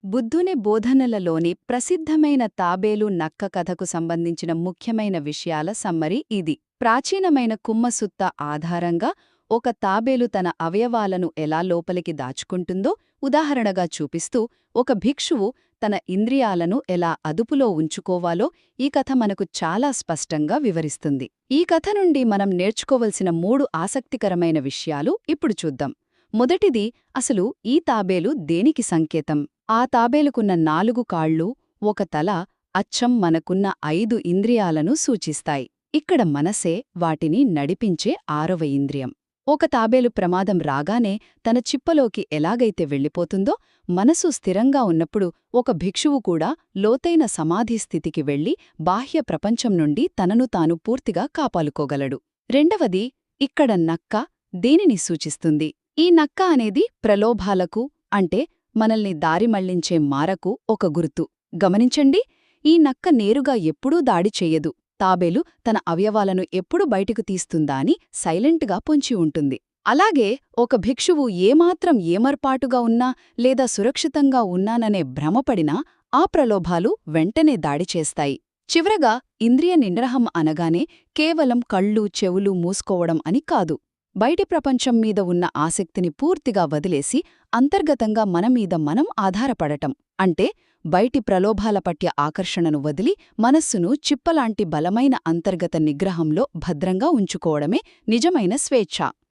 బుద్ధుని బోధనలలోని ప్రసిద్ధమైన తాబేలు నక్క కథకు సంబంధించిన ముఖ్యమైన విషయాల సమ్మరి ఇది. ప్రాచీనమైన కుమ్మసుత్త ఆధారంగా ఒక తాబేలు తన అవయవాలను ఎలా లోపలికి దాచుకుంటుందో ఉదాహరణగా చూపిస్తూ ఒక భిక్షువు తన ఇంద్రియాలను ఎలా అదుపులో ఉంచుకోవాలో ఈ కథ మనకు చాలా స్పష్టంగా వివరిస్తుంది. ఈ కథ నుండి మనం నేర్చుకోవలసిన 3 ఆసక్తికరమైన విషయాలు ఇప్పుడు చూద్దాం. మొదటిది, అసలు ఈ తాబేలు దేనికి సంకేతం? ఆ తాబేలుకున్న 4 కాళ్ళు, ఒక తల అచ్చం మనకున్న 5 ఇంద్రియాలను సూచిస్తాయి. ఇక్కడ మనసే వాటిని నడిపించే 6వ ఇంద్రియం. ఒక తాబేలు ప్రమాదం రాగానే తన చిప్పలోకి ఎలాగైతే వెళ్ళిపోతుందో, మనసు స్థిరంగా ఉన్నప్పుడు ఒక భిక్షువు కూడా లోతైన సమాధి స్థితికి వెళ్లి బాహ్య ప్రపంచం నుండి తనను తాను పూర్తిగా కాపాలుకోగలడు. రెండవది, ఇక్కడ నక్క దేనిని సూచిస్తుంది? ఈ నక్క అనేది ప్రలోభాలకు, అంటే మనల్ని దారి మళ్లించే మారకు ఒక గుర్తు. గమనించండి, ఈ నక్క నేరుగా ఎప్పుడూ దాడి చెయ్యదు. తాబేలు తన అవయవాలను ఎప్పుడు బయటకు తీస్తుందా అని సైలెంట్గా పొంచి ఉంటుంది. అలాగే ఒక భిక్షువు ఏమాత్రం ఏమర్పాటుగా ఉన్నా లేదా సురక్షితంగా ఉన్నాననే భ్రమపడినా ఆ ప్రలోభాలు వెంటనే దాడి చేస్తాయి. చివరగా, ఇంద్రియ నిగ్రహం అనగానే కేవలం కళ్ళు చెవులు మూసుకోవడం అని కాదు. బయటి ప్రపంచం మీద ఉన్న ఆసక్తిని పూర్తిగా వదిలేసి అంతర్గతంగా మనమీద మనం ఆధారపడటం. అంటే బయటి ప్రలోభాల పట్ల ఆకర్షణను వదిలి మనస్సును చిప్పలాంటి బలమైన అంతర్గత నిగ్రహంలో భద్రంగా ఉంచుకోవడమే నిజమైన స్వేచ్ఛ.